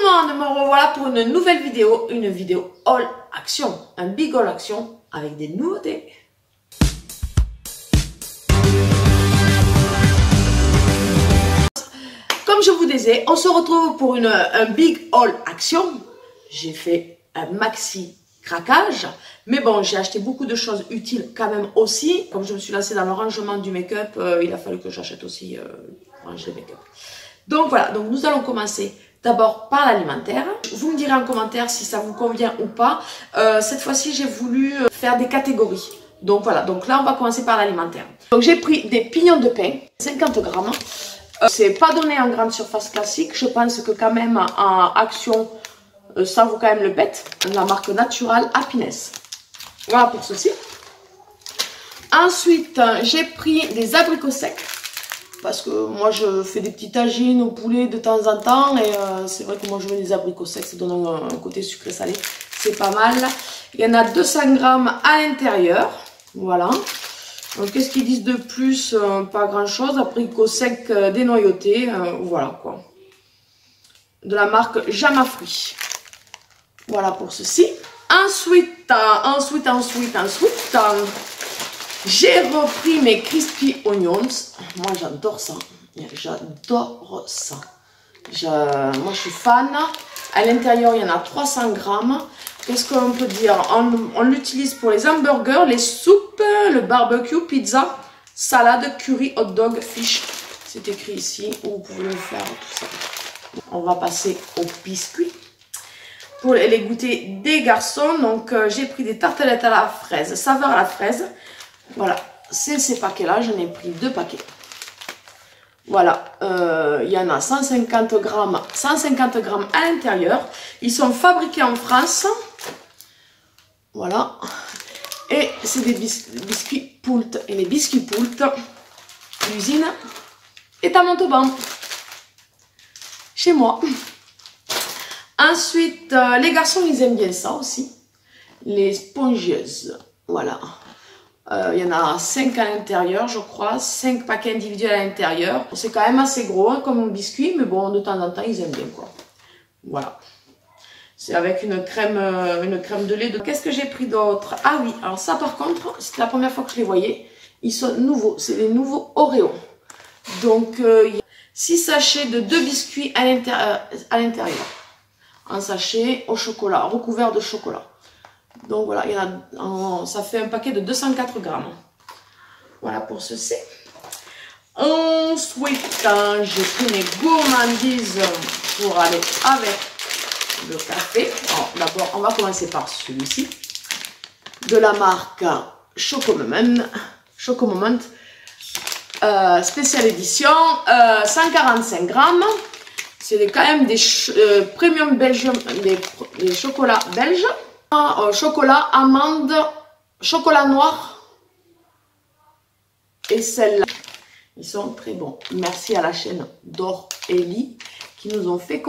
monde, me revoilà pour une nouvelle vidéo, une vidéo haul action, un big haul action avec des nouveautés. Comme je vous disais, on se retrouve pour un big haul action. J'ai fait un maxi craquage, mais bon, j'ai acheté beaucoup de choses utiles quand même aussi. Comme je me suis lancée dans le rangement du make-up, il a fallu que j'achète aussi ranger le make-up. Donc voilà, donc nous allons commencer d'abord par l'alimentaire. Vous me direz en commentaire si ça vous convient ou pas. Cette fois-ci, j'ai voulu faire des catégories. Donc voilà, donc là, on va commencer par l'alimentaire. Donc j'ai pris des pignons de pain, 50 grammes. C'est pas donné en grande surface classique. Je pense que quand même en action, ça vaut quand même le bête. La marque Natural Happiness. Voilà pour ceci. Ensuite, j'ai pris des abricots secs. Parce que moi, je fais des petits tagines au poulet de temps en temps. Et c'est vrai que moi, je veux des abricots secs. Ça donne un côté sucré-salé. C'est pas mal. Il y en a 200 grammes à l'intérieur. Voilà. Donc, qu'est-ce qu'ils disent de plus? Pas grand-chose. Abricots secs dénoyautés. Voilà, quoi. De la marque Jamafruit. Voilà pour ceci. Ensuite, j'ai repris mes crispy onions. Moi, j'adore ça. J'adore ça. Moi, je suis fan. À l'intérieur, il y en a 300 grammes. Qu'est-ce qu'on peut dire? On l'utilise pour les hamburgers, les soupes, le barbecue, pizza, salade, curry, hot dog, fish. C'est écrit ici où vous pouvez le faire, tout ça. On va passer aux biscuits. Pour les goûters des garçons, donc j'ai pris des tartelettes à la fraise, saveur à la fraise. Voilà, c'est ces paquets-là, j'en ai pris 2 paquets. Voilà, il y en a 150 grammes à l'intérieur. Ils sont fabriqués en France. Voilà. Et c'est des biscuits Poult. Et les biscuits Poult, l'usine est à Montauban. Chez moi. Ensuite, les garçons, ils aiment bien ça aussi. Les spongieuses. Voilà. Il y en a 5 à l'intérieur, je crois. 5 paquets individuels à l'intérieur. C'est quand même assez gros hein, comme un biscuit. Mais bon, de temps en temps, ils aiment bien, quoi. Voilà. C'est avec une crème de lait. Qu'est-ce que j'ai pris d'autre? Ah oui, alors ça, par contre, c'était la première fois que je les voyais. Ils sont nouveaux. C'est les nouveaux Oreo. Donc, il y a 6 sachets de 2 biscuits à l'intérieur. Un sachet au chocolat, recouvert de chocolat. Donc voilà, il y en a, ça fait un paquet de 204 grammes. Voilà pour ceci. Ensuite, j'ai pris mes gourmandises pour aller avec le café. D'abord, on va commencer par celui-ci. De la marque Chocomoment. Spéciale édition, 145 grammes. C'est quand même des premium belgium, des chocolats belges. Chocolat, amande, chocolat noir. Et celle-là, ils sont très bons. Merci à la chaîne Dor Ellie qui nous a fait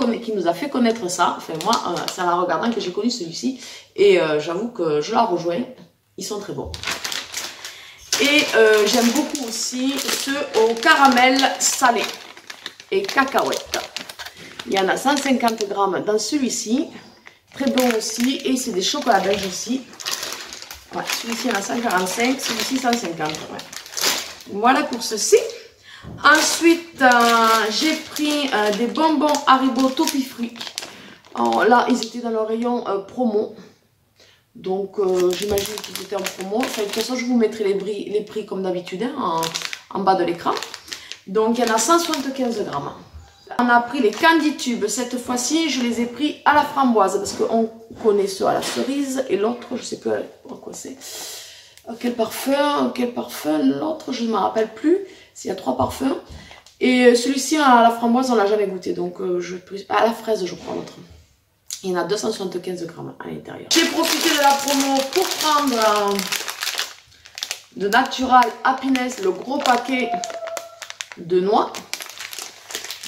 connaître ça. Enfin moi, c'est en la regardant que j'ai connu celui-ci. Et j'avoue que je la rejoins. Ils sont très bons. Et j'aime beaucoup aussi ceux au caramel salé et cacahuètes. Il y en a 150 grammes dans celui-ci. Très bon aussi. Et c'est des chocolats belges aussi. Ouais, celui-ci il y en a 145. Celui-ci 150. Ouais. Voilà pour ceci. Ensuite, j'ai pris des bonbons Haribo Toffee Fruits. Alors là, ils étaient dans le rayon promo. Donc, j'imagine qu'ils étaient en promo. Enfin, de toute façon, je vous mettrai les prix comme d'habitude hein, en bas de l'écran. Donc, il y en a 175 grammes. On a pris les candy tubes. Cette fois-ci, je les ai pris à la framboise parce qu'on connaît ceux à la cerise et l'autre, je ne sais plus quoi c'est. Quel parfum, l'autre, je ne me rappelle plus. S'il y a 3 parfums. Et celui-ci à la framboise, on ne l'a jamais goûté. Donc, à la fraise, je crois, l'autre. Il y en a 275 grammes à l'intérieur. J'ai profité de la promo pour prendre de Natural Happiness, le gros paquet de noix.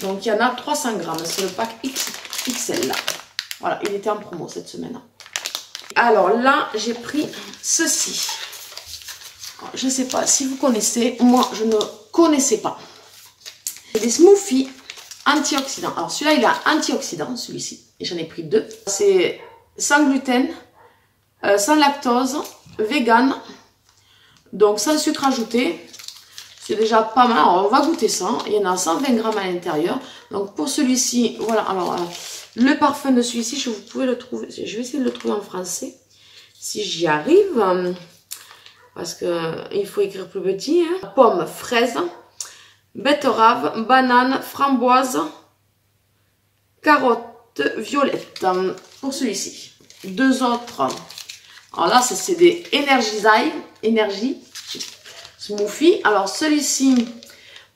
Donc, il y en a 300 grammes. C'est le pack XL là. Voilà, il était en promo cette semaine. Alors là, j'ai pris ceci. Je ne sais pas si vous connaissez. Moi, je ne connaissais pas. C'est des smoothies antioxydant. Alors celui-là, il a antioxydant, celui-ci. Et j'en ai pris 2. C'est sans gluten, sans lactose, vegan, donc sans sucre ajouté. C'est déjà pas mal. Alors on va goûter ça. Il y en a 120 grammes à l'intérieur. Donc pour celui-ci, voilà. Alors le parfum de celui-ci, vous pouvez le trouver. Je vais essayer de le trouver en français. Si j'y arrive. Parce que il faut écrire plus petit. Hein. Pomme, fraise, betterave, banane, framboise, carotte, violette. Pour celui-ci. 2 autres. Alors là, c'est des Energy Smoothie. Alors celui-ci,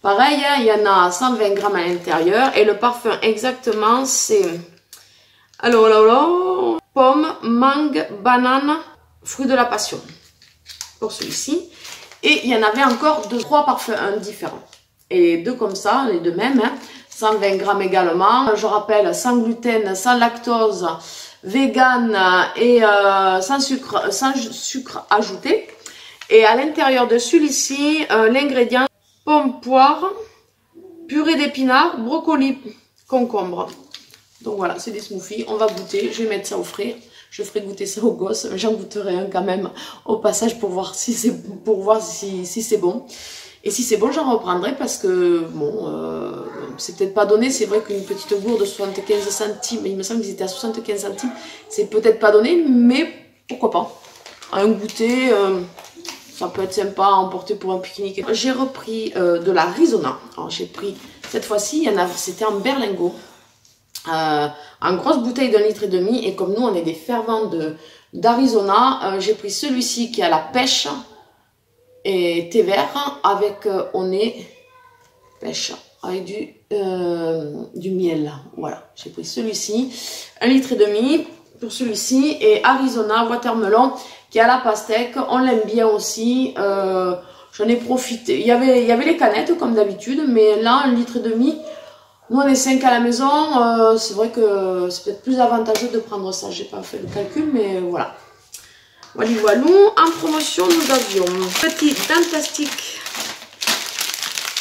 pareil, hein, il y en a 120 grammes à l'intérieur. Et le parfum exactement, c'est... Alors, pomme, mangue, banane, fruit de la passion. Pour celui-ci. Et il y en avait encore 3 parfums différents. Et 2 comme ça, les 2 mêmes. Hein, 120 grammes également. Je rappelle, sans gluten, sans lactose, vegan et sans sucre ajouté. Et à l'intérieur de celui-ci, l'ingrédient pomme, poire, purée d'épinards, brocoli, concombre. Donc voilà, c'est des smoothies. On va goûter. Je vais mettre ça au frais. Je ferai goûter ça aux gosses. J'en goûterai un quand même au passage pour voir si c'est bon. Et si c'est bon, j'en reprendrai parce que bon, c'est peut-être pas donné. C'est vrai qu'une petite gourde de 75 centimes, il me semble qu'ils étaient à 75 centimes, c'est peut-être pas donné, mais pourquoi pas. Un goûter, ça peut être sympa à emporter pour un pique-nique. J'ai repris de la Arizona. Alors j'ai pris, cette fois-ci, c'était en berlingot. En grosse bouteille d'1,5 litre. Et comme nous, on est des fervents d'Arizona, j'ai pris celui-ci qui a la pêche et thé vert avec on est pêche avec du miel. Voilà, j'ai pris celui-ci, 1,5 litre pour celui-ci, et Arizona watermelon qui a la pastèque. On l'aime bien aussi. J'en ai profité. Il y avait les canettes comme d'habitude, mais là 1,5 litre. Nous on est 5 à la maison. C'est vrai que c'est peut-être plus avantageux de prendre ça. J'ai pas fait le calcul, mais voilà. Voilà, en promotion, nous avions petit Dantastic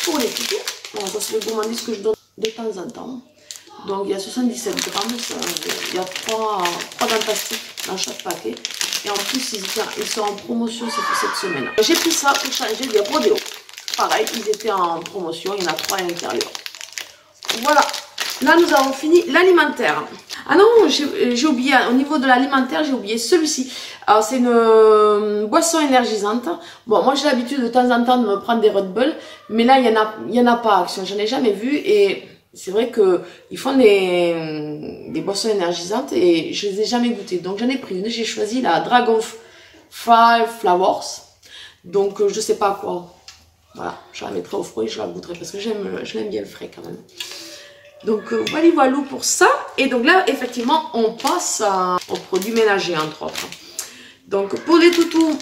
pour les petits. Bon, ça, c'est le gourmandise que je donne de temps en temps. Donc, il y a 77 grammes. Il y a 3 Dantastic dans chaque paquet. Et en plus, ils sont en promotion cette semaine. J'ai pris ça pour changer des rodéos. Pareil, ils étaient en promotion. Il y en a 3 à l'intérieur. Voilà. Là, nous avons fini l'alimentaire. Ah non, j'ai oublié, au niveau de l'alimentaire, j'ai oublié celui-ci. Alors, c'est une boisson énergisante. Bon, moi, j'ai l'habitude de temps en temps de me prendre des Red Bull, mais là, il y en a pas à Action. J'en ai jamais vu, et c'est vrai qu'ils font des boissons énergisantes, et je les ai jamais goûtées. Donc, j'en ai pris une. J'ai choisi la Dragonfly Flowers. Donc, je sais pas quoi. Voilà, je la mettrai au frais, je la goûterai, parce que je l'aime bien le frais quand même. Donc voilà pour ça. Et donc là, effectivement, on passe aux produits ménagers, entre autres. Donc pour les toutous,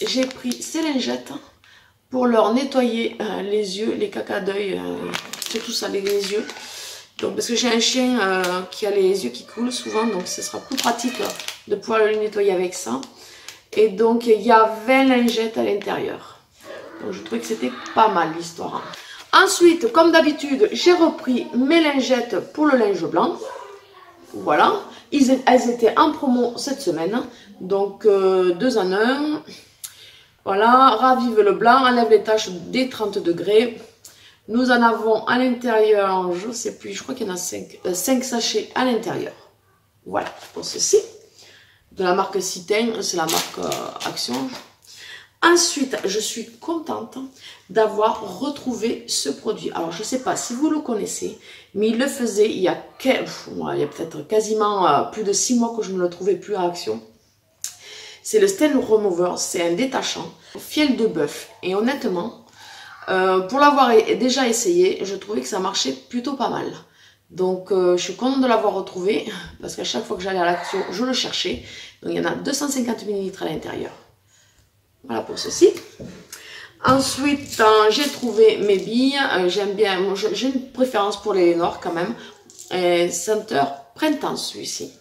j'ai pris ces lingettes pour leur nettoyer les yeux, les caca d'œil, surtout ça, les yeux. Donc parce que j'ai un chien qui a les yeux qui coulent souvent, donc ce sera plus pratique de pouvoir le nettoyer avec ça. Et donc il y a 20 lingettes à l'intérieur. Donc je trouvais que c'était pas mal l'histoire. Ensuite, comme d'habitude, j'ai repris mes lingettes pour le linge blanc. Voilà. Elles étaient en promo cette semaine. Donc, 2 en 1. Voilà. Ravive le blanc. Enlève les taches des 30 degrés. Nous en avons à l'intérieur, je ne sais plus, je crois qu'il y en a 5 sachets à l'intérieur. Voilà, pour ceci. De la marque Citeng, c'est la marque Action. Ensuite, je suis contente d'avoir retrouvé ce produit. Alors, je ne sais pas si vous le connaissez, mais il le faisait il y a peut-être quasiment plus de 6 mois que je ne le trouvais plus à Action. C'est le Stain Remover, c'est un détachant, fiel de bœuf. Et honnêtement, pour l'avoir déjà essayé, je trouvais que ça marchait plutôt pas mal. Donc, je suis contente de l'avoir retrouvé, parce qu'à chaque fois que j'allais à l'Action, je le cherchais. Donc, il y en a 250 ml à l'intérieur. Voilà pour ceci. Ensuite, j'ai trouvé mes billes. J'aime bien, j'ai une préférence pour les noirs quand même. Senteur printemps, celui-ci.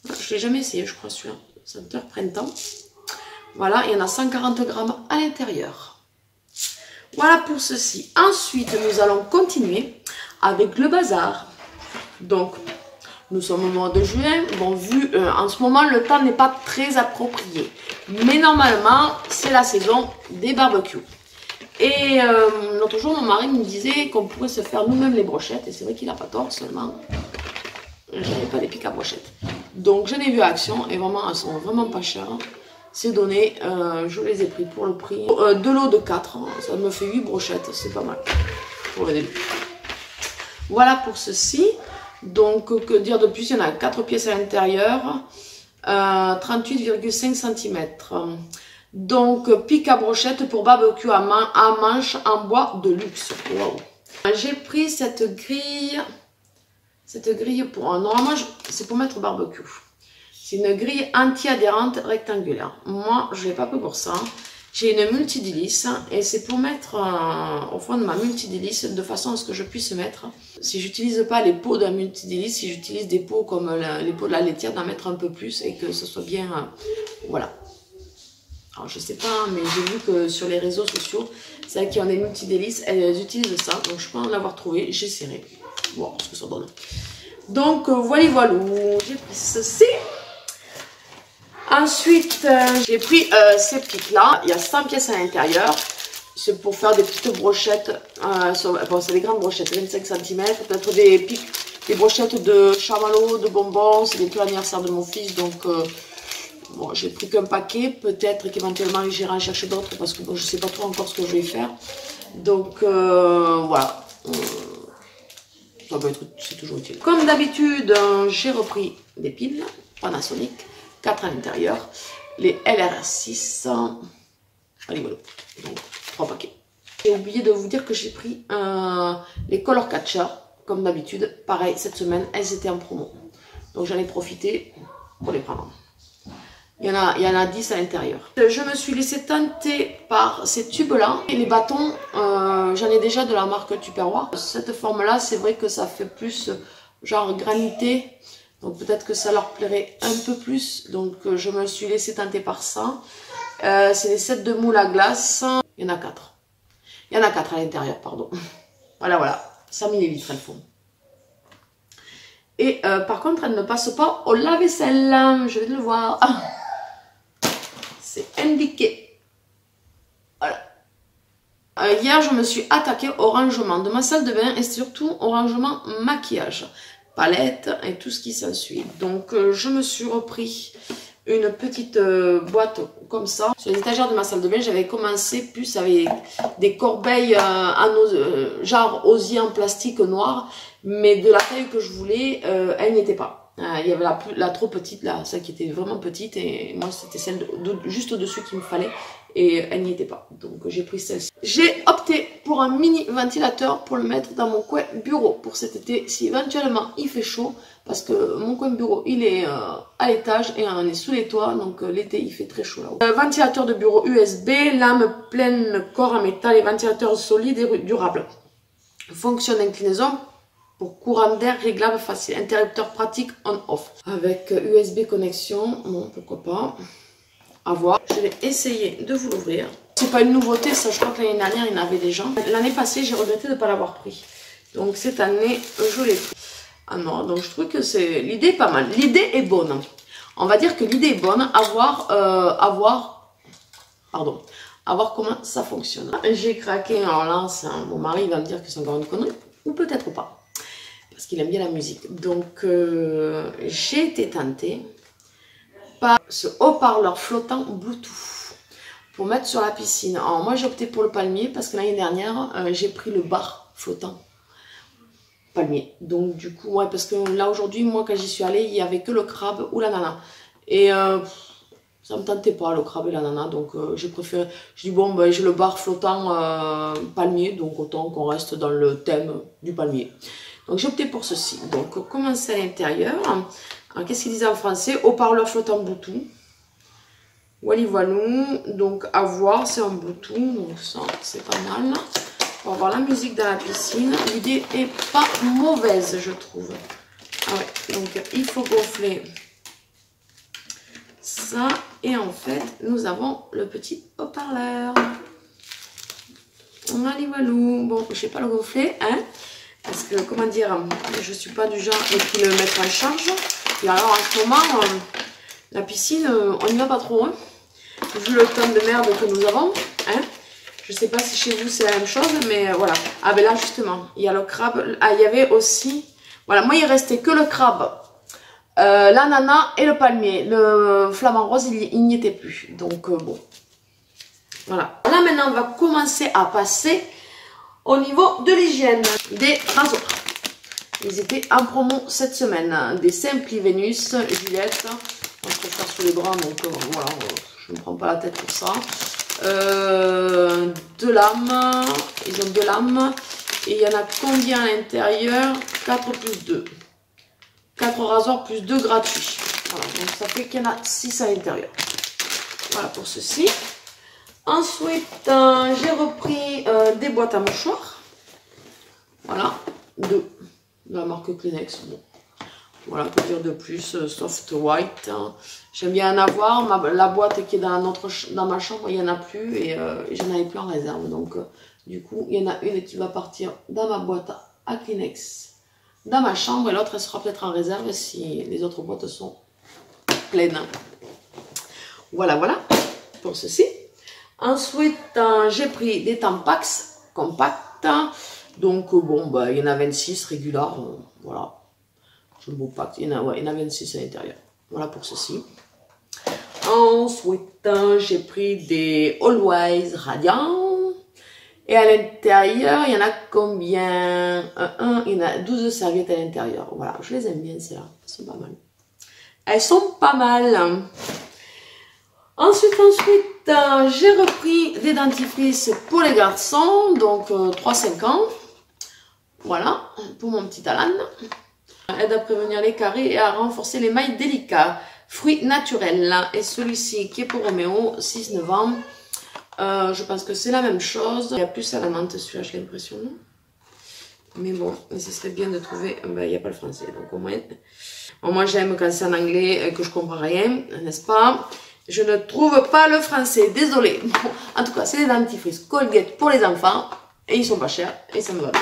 Je ne l'ai jamais essayé, je crois, celui-là. Senteur printemps. Voilà, il y en a 140 grammes à l'intérieur. Voilà pour ceci. Ensuite, nous allons continuer avec le bazar. Donc, nous sommes au mois de juin. Bon, vu en ce moment, le temps n'est pas très approprié. Mais normalement, c'est la saison des barbecues. Et l'autre jour, mon mari me disait qu'on pourrait se faire nous-mêmes les brochettes. Et c'est vrai qu'il n'a pas tort, seulement je n'avais pas des pics à brochettes. Donc, j'en ai vu à Action et vraiment, elles sont vraiment pas chères. C'est donné, je les ai pris pour le prix de lot de 4. Ça me fait 8 brochettes, c'est pas mal pour le début. Voilà pour ceci. Donc, que dire de plus? Il y en a 4 pièces à l'intérieur, 38,5 cm. Donc, pic à brochette pour barbecue à manche en bois de luxe. Wow. J'ai pris cette grille pour normalement c'est pour mettre barbecue. C'est une grille anti-adhérente rectangulaire. Moi, je ne l'ai pas pris pour ça. J'ai une multidélice et c'est pour mettre au fond de ma multidélice de façon à ce que je puisse mettre. Si j'utilise pas les pots d'un multidélice, si j'utilise des pots comme les pots de la laitière, d'en mettre un peu plus et que ce soit bien... voilà. Alors je sais pas, mais j'ai vu que sur les réseaux sociaux, celles qui ont des multidélices, elles utilisent ça. Donc je peux en avoir trouvé, j'essaierai. Voir ce que ça donne. Donc voilà, j'ai pris ceci. Ensuite, j'ai pris ces pics là. Il y a 100 pièces à l'intérieur. C'est pour faire des petites brochettes. Bon, c'est des grandes brochettes, 25 cm. Peut-être des pics, des brochettes de chamallows, de bonbons. C'est bientôt l'anniversaire de mon fils. Donc, bon, j'ai pris qu'un paquet. Peut-être qu'éventuellement, j'irai en chercher d'autres parce que bon, je ne sais pas trop encore ce que je vais faire. Donc, voilà. C'est toujours utile. Comme d'habitude, j'ai repris des piles Panasonic. 4 à l'intérieur, les LR6, allez voilà, donc 3 paquets. J'ai oublié de vous dire que j'ai pris les Color Catcher, comme d'habitude, pareil, cette semaine, elles étaient en promo. Donc j'en ai profité pour les prendre. Il y en a 10 à l'intérieur. Je me suis laissé tenter par ces tubes-là. Et les bâtons, j'en ai déjà de la marque Tupperware. Cette forme-là, c'est vrai que ça fait plus genre granité. Donc peut-être que ça leur plairait un peu plus. Donc je me suis laissé tenter par ça. C'est les sets de moules à glace. Il y en a 4. Il y en a 4 à l'intérieur, pardon. Voilà. 100 ml elles font. Et par contre, elles ne passent pas au lave-vaisselle. Je vais le voir. C'est indiqué. Voilà. Hier, je me suis attaquée au rangement de ma salle de bain et surtout au rangement maquillage. Palette et tout ce qui s'ensuit. Donc je me suis repris une petite boîte comme ça. Sur les étagères de ma salle de bain, j'avais commencé plus avec des corbeilles genre osier en plastique noir, mais de la taille que je voulais, elle n'était pas. Il y avait la trop petite, là, celle qui était vraiment petite, et moi c'était celle juste au-dessus qu'il me fallait, et elle n'y était pas. Donc j'ai pris celle-ci. J'ai opté pour un mini ventilateur pour le mettre dans mon coin bureau pour cet été, si éventuellement il fait chaud, parce que mon coin bureau il est à l'étage et on est sous les toits, donc l'été il fait très chaud là-haut. Ventilateur de bureau USB, lame pleine corps en métal et ventilateur solide et durable. Fonction d'inclinaison pour courant d'air réglable facile, interrupteur pratique on-off. Avec USB connexion, bon pourquoi pas, à voir. Je vais essayer de vous l'ouvrir. C'est pas une nouveauté, ça je crois que l'année dernière il y en avait déjà. L'année passée j'ai regretté de ne pas l'avoir pris. Donc cette année je l'ai pris. Ah non, donc je trouve que l'idée est pas mal. L'idée est bonne. On va dire que l'idée est bonne, à voir comment ça fonctionne. J'ai craqué, alors là, mon mari va me dire que c'est encore une connerie, ou peut-être pas, parce qu'il aime bien la musique. Donc j'ai été tentée par ce haut-parleur flottant Bluetooth pour mettre sur la piscine. Alors moi j'ai opté pour le palmier parce que l'année dernière j'ai pris le bar flottant palmier. Donc du coup, ouais, parce que là aujourd'hui, moi quand j'y suis allée, il n'y avait que le crabe ou l'ananas. Et ça me tentait pas le crabe et l'ananas, donc j'ai préféré. Je dis bon, ben, j'ai le bar flottant palmier, donc autant qu'on reste dans le thème du palmier. Donc j'ai opté pour ceci. Donc comment c'est à l'intérieur? Qu'est-ce qu'il disait en français? Haut-parleur flottant Bluetooth. Voilà. Donc à voir, c'est en Bluetooth, donc ça c'est pas mal. On va voir la musique dans la piscine. L'idée est pas mauvaise, je trouve. Ah ouais, donc il faut gonfler ça. Et en fait, nous avons le petit haut-parleur. Voilà. Bon, je sais pas le gonfler, hein. Parce que, comment dire, je suis pas du genre qui le mettre en charge. Et alors, en ce moment, la piscine, on n'y va pas trop, hein, vu le temps de merde que nous avons. Hein. Je sais pas si chez vous c'est la même chose, mais voilà. Ah ben là, justement, il y a le crabe. Ah, il y avait aussi... Voilà, moi, il restait que le crabe, l'ananas et le palmier. Le flamant rose, il n'y était plus. Donc, bon. Voilà. Là, maintenant, on va commencer à passer au niveau de l'hygiène des rasoirs. Ils étaient en promo cette semaine. Des Simply Venus, Juliette. On se faire sous les bras, donc voilà, je ne me prends pas la tête pour ça. 2 lames. Ils ont 2 lames. Et il y en a combien à l'intérieur? 4 plus 2. 4 rasoirs plus 2 gratuits. Voilà, donc ça fait qu'il y en a 6 à l'intérieur. Voilà pour ceci. Ensuite, j'ai repris des boîtes à mouchoirs. Voilà, 2 de la marque Kleenex. Bon. Voilà, que dire de plus, soft white. J'aime bien en avoir. La boîte qui est dans ma chambre, il n'y en a plus et j'en avais plus en réserve. Donc, du coup, il y en a une qui va partir dans ma boîte à Kleenex dans ma chambre et l'autre, elle sera peut-être en réserve si les autres boîtes sont pleines. Voilà, voilà pour ceci. Ensuite, j'ai pris des Tampax compacts. Donc, bon, bah, il y en a 26 régulières. Voilà. Je le pack. Il y en a 26 à l'intérieur. Voilà pour ceci. Ensuite, j'ai pris des Always Radiant. Et à l'intérieur, il y en a combien? Il y en a 12 serviettes à l'intérieur. Voilà, je les aime bien, celles-là. Elles sont pas mal. Elles sont pas mal. Ensuite, j'ai repris des dentifrices pour les garçons. Donc, 3-5 ans. Voilà, pour mon petit Alan. Aide à prévenir les caries et à renforcer les mailles délicats. Fruits naturels. Et celui-ci qui est pour Roméo, 6-9 ans. Je pense que c'est la même chose. Il y a plus à la menthe, celui-là, j'ai l'impression. Mais bon, ce serait bien de trouver... Ben, il n'y a pas le français, donc au moins j'aime quand c'est en anglais et que je comprends rien, n'est-ce pas? Je ne trouve pas le français, désolé. Bon, en tout cas, c'est des dentifrices Colgate pour les enfants. Et ils sont pas chers, et ça me va bien.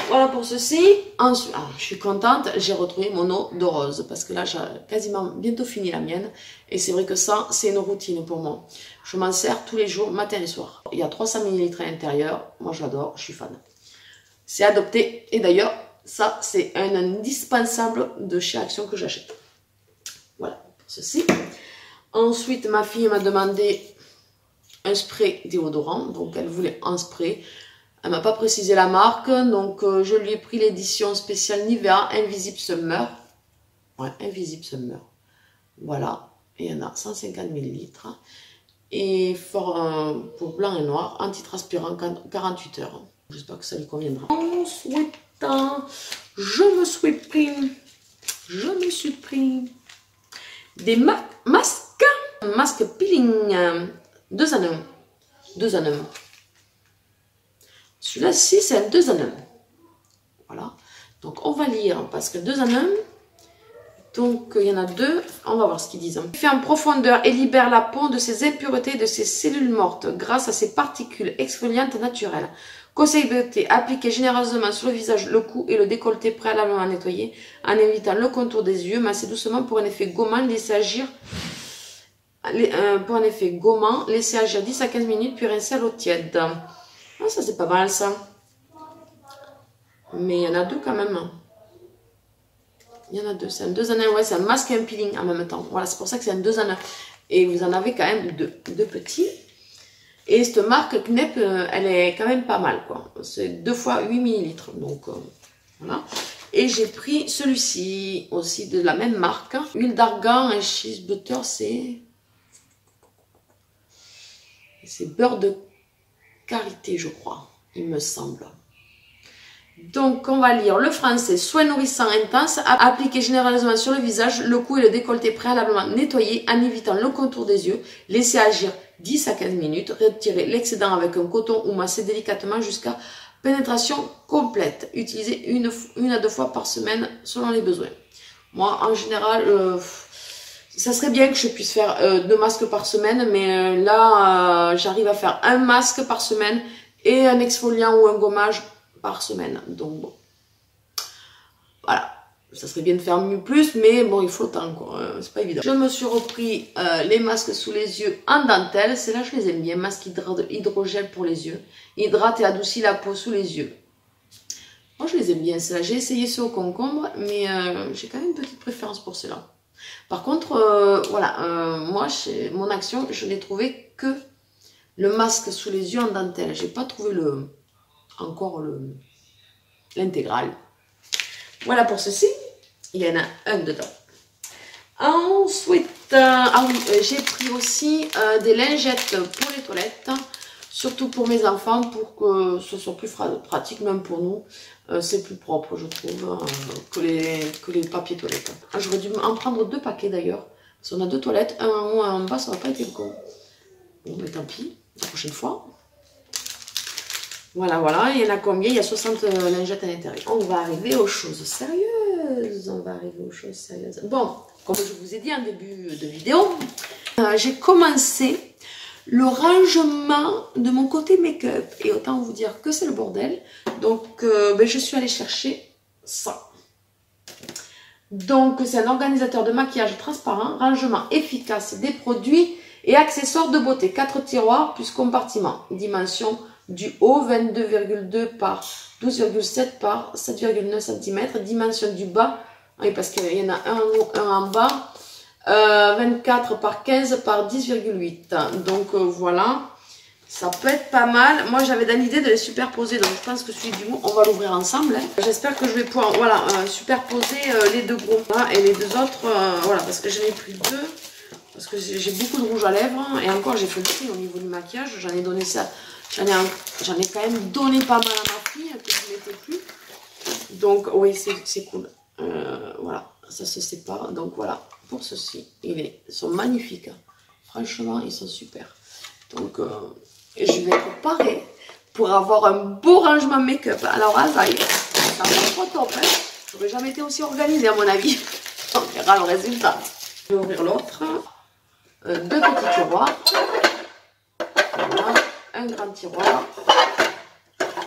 Voilà pour ceci. Ensuite, je suis contente, j'ai retrouvé mon eau de rose parce que là, j'ai quasiment bientôt fini la mienne. Et c'est vrai que ça, c'est une routine pour moi. Je m'en sers tous les jours, matin et soir. Il y a 300 ml à l'intérieur. Moi, j'adore, je suis fan. C'est adopté. Et d'ailleurs, ça, c'est un indispensable de chez Action que j'achète. Voilà pour ceci. Ensuite, ma fille m'a demandé un spray déodorant. Donc, elle voulait un spray. Elle m'a pas précisé la marque, donc je lui ai pris l'édition spéciale Nivea Invisible Summer. Ouais, Invisible Summer. Voilà, et il y en a 150 ml. Et pour blanc et noir, antitranspirant 48 heures. J'espère que ça lui conviendra. Ensuite, je me suis pris des masques peeling 2 en 1. 2 en 1. Celui-là-ci, c'est un 2 en 1. Voilà. Donc, on va lire parce que 2 en 1. Donc, il y en a 2. On va voir ce qu'ils disent. Il fait en profondeur et libère la peau de ses impuretés et de ses cellules mortes grâce à ses particules exfoliantes naturelles. Conseil beauté, appliquez généreusement sur le visage, le cou et le décolleté préalablement nettoyé en évitant le contour des yeux. Massez doucement pour un effet gommant. Laissez agir. Pour un effet gommant, laissez agir 10 à 15 minutes puis rincez à l'eau tiède. Ah, ça c'est pas mal ça. Mais il y en a 2 quand même. Il y en a 2. C'est un 2 en 1. Ouais, c'est un masque et un peeling en même temps. Voilà, c'est pour ça que c'est un 2 en 1. Et vous en avez quand même 2 petits. Et cette marque Knep, elle est quand même pas mal, quoi. C'est 2 fois 8 ml. Donc, voilà. Et j'ai pris celui-ci aussi de la même marque. Huile d'argan et cheese butter, c'est beurre de karité, je crois, il me semble. Donc, on va lire le français. Soin nourrissant intense, appliqué généreusement sur le visage, le cou et le décolleté préalablement nettoyé en évitant le contour des yeux. Laissez agir 10 à 15 minutes. Retirez l'excédent avec un coton ou massez délicatement jusqu'à pénétration complète. Utilisez une à 2 fois par semaine selon les besoins. Moi, en général, ça serait bien que je puisse faire 2 masques par semaine, mais là, j'arrive à faire un masque par semaine et un exfoliant ou un gommage par semaine. Donc bon, voilà. Ça serait bien de faire mieux plus, mais bon, il faut le temps, quoi. C'est pas évident. Je me suis repris les masques sous les yeux en dentelle. C'est là je les aime bien. Masque hydrogel pour les yeux. Hydrate et adoucit la peau sous les yeux. Moi, je les aime bien. Là, j'ai essayé ceux au concombre, mais j'ai quand même une petite préférence pour ceux-là. Par contre, voilà, moi, mon action, je n'ai trouvé que le masque sous les yeux en dentelle. J'ai pas trouvé encore l'intégral. Voilà pour ceci. Il y en a un dedans. Ensuite, ah oui, j'ai pris aussi des lingettes pour les toilettes. Surtout pour mes enfants, pour que ce soit plus pratique, même pour nous. C'est plus propre, je trouve, que les papiers toilettes. J'aurais dû en prendre 2 paquets d'ailleurs. Si on a 2 toilettes, un en haut et un en bas, ça va pas être le con. Bon, mais tant pis, la prochaine fois. Voilà, voilà. Il y en a combien? Il y a 60 lingettes à l'intérieur. On va arriver aux choses sérieuses. Bon, comme je vous ai dit en début de vidéo, j'ai commencé le rangement de mon côté make-up. Et autant vous dire que c'est le bordel. Donc, je suis allée chercher ça. Donc, c'est un organisateur de maquillage transparent, rangement efficace des produits et accessoires de beauté. 4 tiroirs plus compartiments. Dimension du haut, 22,2 par 12,7 par 7,9 cm. Dimension du bas, oui, parce qu'il y en a un en bas, 24 par 15 par 10,8. Donc, voilà. Ça peut être pas mal. Moi, j'avais dans l'idée de les superposer. Donc, je pense que celui du haut, on va l'ouvrir ensemble. Hein. J'espère que je vais pouvoir superposer les 2 gros. Hein, et les 2 autres, voilà, parce que j'en ai pris 2. Parce que j'ai beaucoup de rouge à lèvres. Et encore, j'ai fait le tri au niveau du maquillage. J'en ai donné ça. J'en ai quand même donné pas mal à ma fille, que je ne mettais plus. Donc, oui, c'est cool. Voilà, ça se sépare. Donc, voilà, pour ceci. Ils sont magnifiques. Franchement, ils sont super. Donc, je vais préparer pour avoir un beau rangement make-up. Alors, Azaï, ça va être trop top. Hein. J'aurais jamais été aussi organisée, à mon avis. On verra le résultat. Je vais ouvrir l'autre. 2 petits tiroirs. Voilà. Un grand tiroir.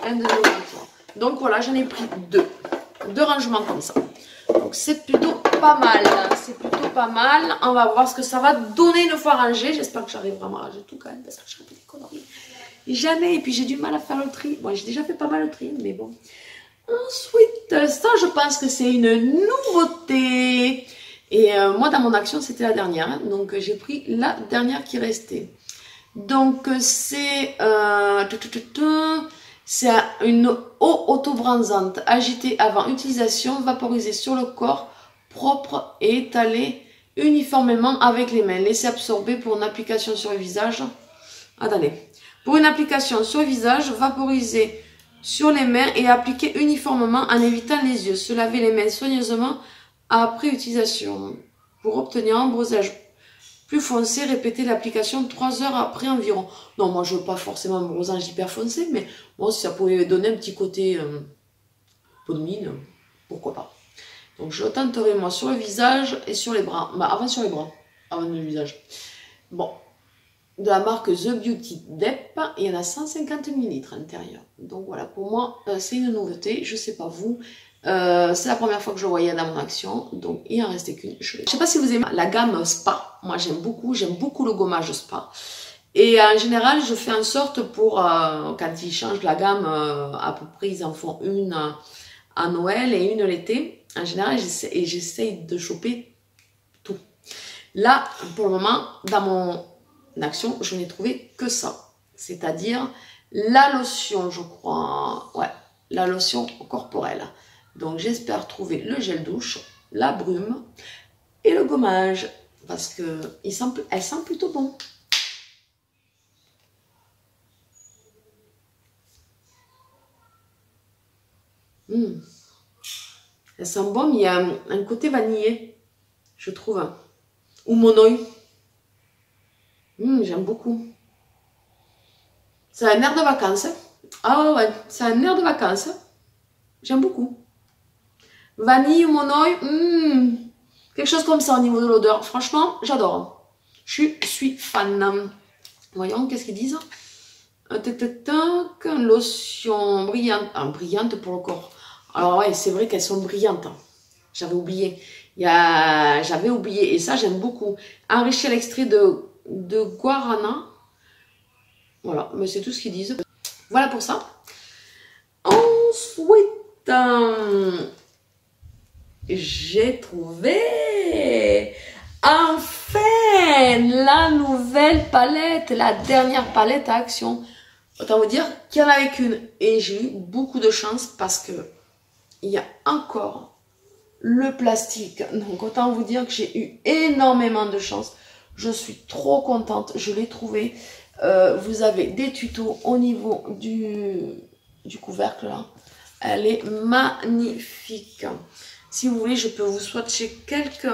Un demi-grand tiroir. Donc, voilà, j'en ai pris 2. 2 rangements comme ça. Donc, c'est plutôt pas mal. C'est plutôt pas mal. On va voir ce que ça va donner une fois rangé. J'espère que j'arrive vraiment à ranger tout quand même. Parce que je fais des conneries. Jamais. Et puis, j'ai du mal à faire le tri. Bon, j'ai déjà fait pas mal le tri. Mais bon. Ensuite, ça, je pense que c'est une nouveauté. Et moi, dans mon action, c'était la dernière. Hein. Donc, j'ai pris la dernière qui restait. Donc, c'est une eau auto-bronzante agitée avant utilisation, vaporisée sur le corps, propre et étalée uniformément avec les mains. Laissez absorber pour une application sur le visage. Attendez. Pour une application sur le visage, vaporisez sur les mains et appliquez uniformément en évitant les yeux. Se laver les mains soigneusement après utilisation. Pour obtenir un bronzage plus foncé, répétez l'application 3 heures après environ. Non, moi je veux pas forcément un bronzage hyper foncé, mais bon, si ça pouvait donner un petit côté peau de mine, pourquoi pas. Donc je tenterai moi sur le visage et sur les bras. Bah, avant sur les bras, avant le visage. Bon, de la marque The Beauty Dep, il y en a 150 ml à l'intérieur. Donc voilà, pour moi, c'est une nouveauté. Je sais pas vous. C'est la première fois que je le voyais dans mon action, donc il en restait qu'une. Je sais pas si vous aimez la gamme Spa. Moi j'aime beaucoup le gommage Spa. Et en général, je fais en sorte pour, quand ils changent la gamme, à peu près ils en font une à Noël et une l'été. En général, j'essaye de choper tout. Là, pour le moment, dans mon action, je n'ai trouvé que ça. C'est-à-dire la lotion, je crois. Ouais, la lotion corporelle. Donc, j'espère trouver le gel douche, la brume et le gommage. Parce qu'elle sent plutôt bon. Elle sent bon, mais il y a un côté vanillé, je trouve. Ou monoï. J'aime beaucoup. C'est un air de vacances. Ah ouais, c'est un air de vacances. J'aime beaucoup. Vanille ou monoï, quelque chose comme ça au niveau de l'odeur. Franchement, j'adore. Je suis fan. Voyons, qu'est-ce qu'ils disent? Lotion brillante, brillante pour le corps. Alors ouais, c'est vrai qu'elles sont brillantes. J'avais oublié. J'avais oublié et ça j'aime beaucoup. Enrichi à l'extrait de guarana. Voilà, mais c'est tout ce qu'ils disent. Voilà pour ça. Ensuite, j'ai trouvé enfin la nouvelle palette, la dernière palette à Action. Autant vous dire qu'il y en avait qu'une et j'ai eu beaucoup de chance parce que il y a encore le plastique. Donc autant vous dire que j'ai eu énormément de chance. Je suis trop contente, je l'ai trouvé. Vous avez des tutos au niveau du couvercle là. Elle est magnifique. Si vous voulez, je peux vous swatcher quelqu'un.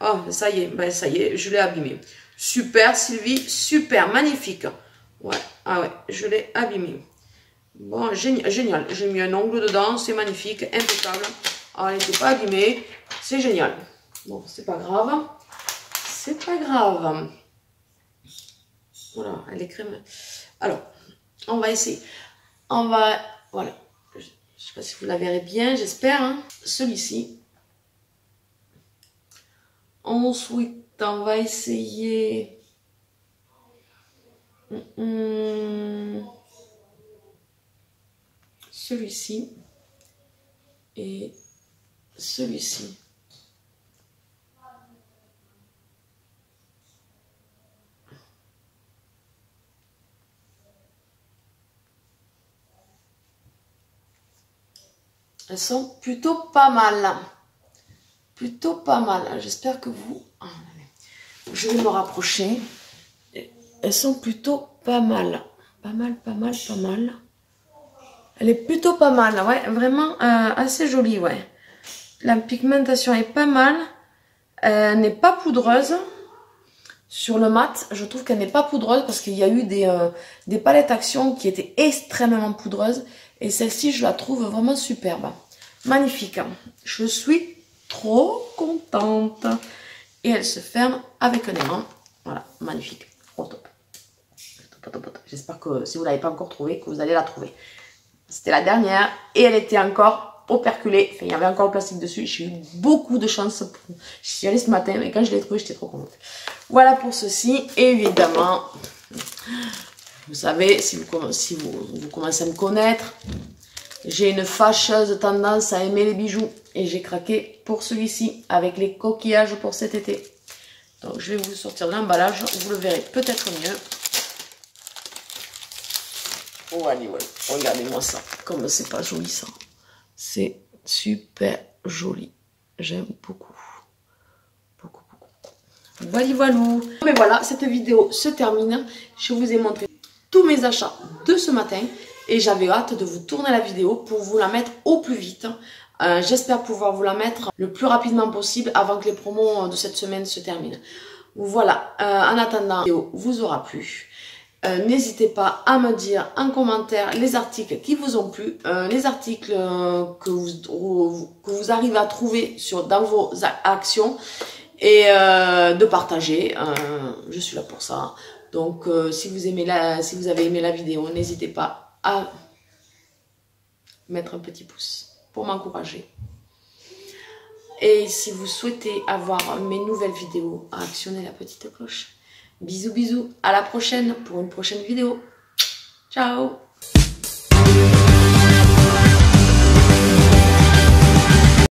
Oh, ça y est, ben ça y est, je l'ai abîmé. Super Sylvie, super, magnifique. Ouais, ah ouais, je l'ai abîmé. Bon, génial. J'ai mis un ongle dedans, c'est magnifique, impeccable. Alors, elle n'était pas abîmée, c'est génial. Bon, c'est pas grave. C'est pas grave. Voilà, elle est crème. Alors, on va essayer. On va, voilà. Je sais pas si vous la verrez bien, j'espère. Hein. Celui-ci. Ensuite, on va essayer. Celui-ci. Et celui-ci. Elles sont plutôt pas mal. Plutôt pas mal. J'espère que vous... Je vais me rapprocher. Elles sont plutôt pas mal. Pas mal, pas mal, pas mal. Elle est plutôt pas mal. Ouais, vraiment assez jolie, ouais. La pigmentation est pas mal. Elle n'est pas poudreuse. Sur le mat, je trouve qu'elle n'est pas poudreuse parce qu'il y a eu des palettes Action qui étaient extrêmement poudreuses. Et celle-ci, je la trouve vraiment superbe. Magnifique. Je suis trop contente. Et elle se ferme avec un aimant. Voilà, magnifique. Au top. J'espère que si vous ne l'avez pas encore trouvée, que vous allez la trouver. C'était la dernière et elle était encore operculée. Enfin, il y avait encore le plastique dessus. J'ai eu beaucoup de chance. Je suis allée ce matin et quand je l'ai trouvée, j'étais trop contente. Voilà pour ceci. Évidemment, vous savez, si vous commencez à me connaître, j'ai une fâcheuse tendance à aimer les bijoux. Et j'ai craqué pour celui-ci avec les coquillages pour cet été. Donc je vais vous sortir de l'emballage. Vous le verrez peut-être mieux. Voilà, regardez-moi ça. Comme c'est pas joli ça. C'est super joli. J'aime beaucoup. Beaucoup, beaucoup. Voilà. Mais voilà, cette vidéo se termine. Je vous ai montré tous mes achats de ce matin. Et j'avais hâte de vous tourner la vidéo pour vous la mettre au plus vite. J'espère pouvoir vous la mettre le plus rapidement possible avant que les promos de cette semaine se terminent. Voilà, en attendant, la vidéo vous aura plu. N'hésitez pas à me dire en commentaire les articles qui vous ont plu, les articles que vous arrivez à trouver dans vos actions et de partager. Je suis là pour ça. Donc, si vous avez aimé la vidéo, n'hésitez pas à mettre un petit pouce pour m'encourager. Et si vous souhaitez avoir mes nouvelles vidéos, actionnez la petite cloche. Bisous, bisous. À la prochaine pour une prochaine vidéo. Ciao.